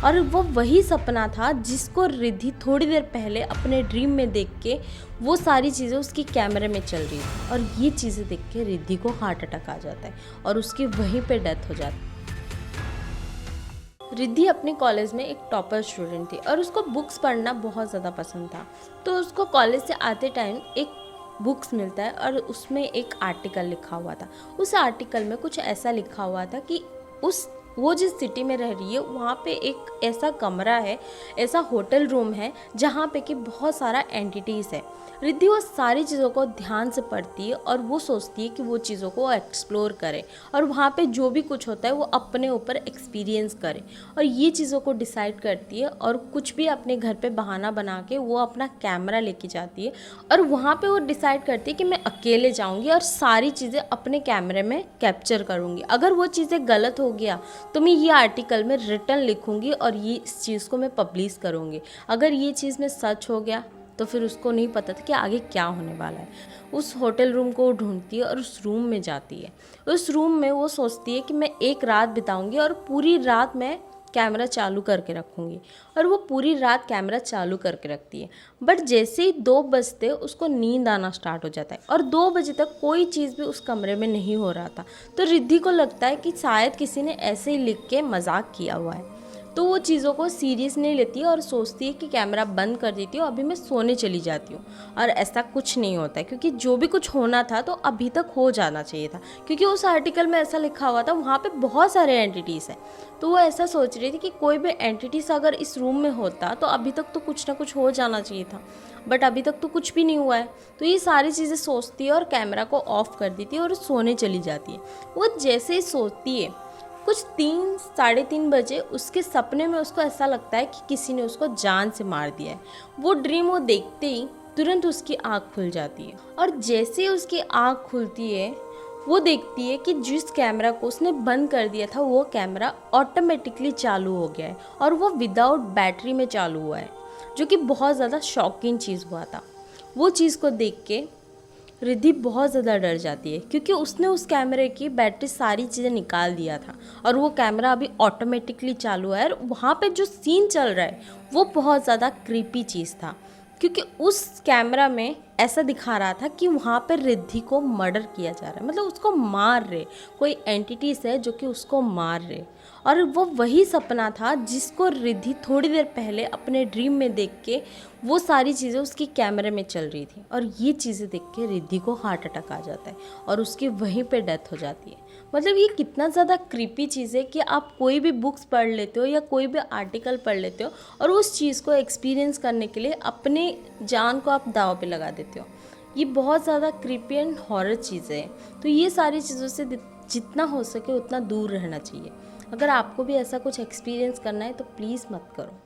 और वो वही सपना था जिसको रिद्धि थोड़ी देर पहले अपने ड्रीम में देख के वो सारी चीज़ें उसकी कैमरे में चल रही थी। और ये चीज़ें देख के रिद्धि को हार्ट अटैक आ जाता है और उसकी वहीं पे डेथ हो जाती है। रिद्धि अपने कॉलेज में एक टॉपर स्टूडेंट थी और उसको बुक्स पढ़ना बहुत ज़्यादा पसंद था। तो उसको कॉलेज से आते टाइम एक बुक्स मिलता है और उसमें एक आर्टिकल लिखा हुआ था। उस आर्टिकल में कुछ ऐसा लिखा हुआ था कि वो जिस सिटी में रह रही है वहाँ पे एक ऐसा कमरा है, ऐसा होटल रूम है जहाँ पे कि बहुत सारा एंटिटीज़ है। रिद्धि वो सारी चीज़ों को ध्यान से पढ़ती है और वो सोचती है कि वो चीज़ों को एक्सप्लोर करे और वहाँ पे जो भी कुछ होता है वो अपने ऊपर एक्सपीरियंस करे और ये चीज़ों को डिसाइड करती है। और कुछ भी अपने घर पे बहाना बना के वो अपना कैमरा लेके जाती है और वहाँ पे वो डिसाइड करती है कि मैं अकेले जाऊँगी और सारी चीज़ें अपने कैमरे में कैप्चर करूँगी। अगर वो चीज़ें गलत हो गया तो मैं ये आर्टिकल में रिटर्न लिखूँगी और ये इस चीज़ को मैं पब्लिश करूँगी। अगर ये चीज़ में सच हो गया तो फिर उसको नहीं पता था कि आगे क्या होने वाला है। उस होटल रूम को ढूंढती है और उस रूम में जाती है। उस रूम में वो सोचती है कि मैं एक रात बिताऊंगी और पूरी रात मैं कैमरा चालू करके रखूँगी। और वो पूरी रात कैमरा चालू करके रखती है। बट जैसे ही 2 बजते उसको नींद आना स्टार्ट हो जाता है और 2 बजे तक कोई चीज़ भी उस कमरे में नहीं हो रहा था। तो रिद्धि को लगता है कि शायद किसी ने ऐसे ही लिख के मजाक किया हुआ है। तो वो चीज़ों को सीरियस नहीं लेती है और सोचती है कि कैमरा बंद कर देती हूँ, अभी मैं सोने चली जाती हूँ। और ऐसा कुछ नहीं होता है क्योंकि जो भी कुछ होना था तो अभी तक हो जाना चाहिए था, क्योंकि उस आर्टिकल में ऐसा लिखा हुआ था वहाँ पे बहुत सारे एंटिटीज़ हैं। तो वो ऐसा सोच रही थी कि कोई भी एंटिटीज़ अगर इस रूम में होता तो अभी तक तो कुछ ना कुछ हो जाना चाहिए था, बट अभी तक तो कुछ भी नहीं हुआ है। तो ये सारी चीज़ें सोचती है और कैमरा को ऑफ कर देती है और सोने चली जाती है। वो जैसे ही सोती है कुछ 3 साढ़े 3 बजे उसके सपने में उसको ऐसा लगता है कि किसी ने उसको जान से मार दिया है। वो ड्रीम वो देखते ही तुरंत उसकी आँख खुल जाती है और जैसे ही उसकी आँख खुलती है वो देखती है कि जिस कैमरा को उसने बंद कर दिया था वो कैमरा ऑटोमेटिकली चालू हो गया है और वो विदाउट बैटरी में चालू हुआ है, जो कि बहुत ज़्यादा शॉकिंग चीज़ हुआ था। वो चीज़ को देख के रिद्धि बहुत ज़्यादा डर जाती है क्योंकि उसने उस कैमरे की बैटरी सारी चीज़ें निकाल दिया था और वो कैमरा अभी ऑटोमेटिकली चालू है और वहाँ पे जो सीन चल रहा है वो बहुत ज़्यादा क्रीपी चीज़ था, क्योंकि उस कैमरा में ऐसा दिखा रहा था कि वहाँ पर रिद्धि को मर्डर किया जा रहा है, मतलब उसको मार रहे, कोई एंटिटीज़ है जो कि उसको मार रहे। और वो वही सपना था जिसको रिद्धि थोड़ी देर पहले अपने ड्रीम में देख के वो सारी चीज़ें उसकी कैमरे में चल रही थी। और ये चीज़ें देख के रिद्धि को हार्ट अटैक आ जाता है और उसकी वहीं पे डेथ हो जाती है। मतलब ये कितना ज़्यादा क्रीपी चीज़ है कि आप कोई भी बुक्स पढ़ लेते हो या कोई भी आर्टिकल पढ़ लेते हो और उस चीज़ को एक्सपीरियंस करने के लिए अपने जान को आप दांव पे लगा देते हो। ये बहुत ज़्यादा क्रीपी एंड हॉरर चीज़ें हैं। तो ये सारी चीज़ों से जितना हो सके उतना दूर रहना चाहिए। अगर आपको भी ऐसा कुछ एक्सपीरियंस करना है तो प्लीज़ मत करो।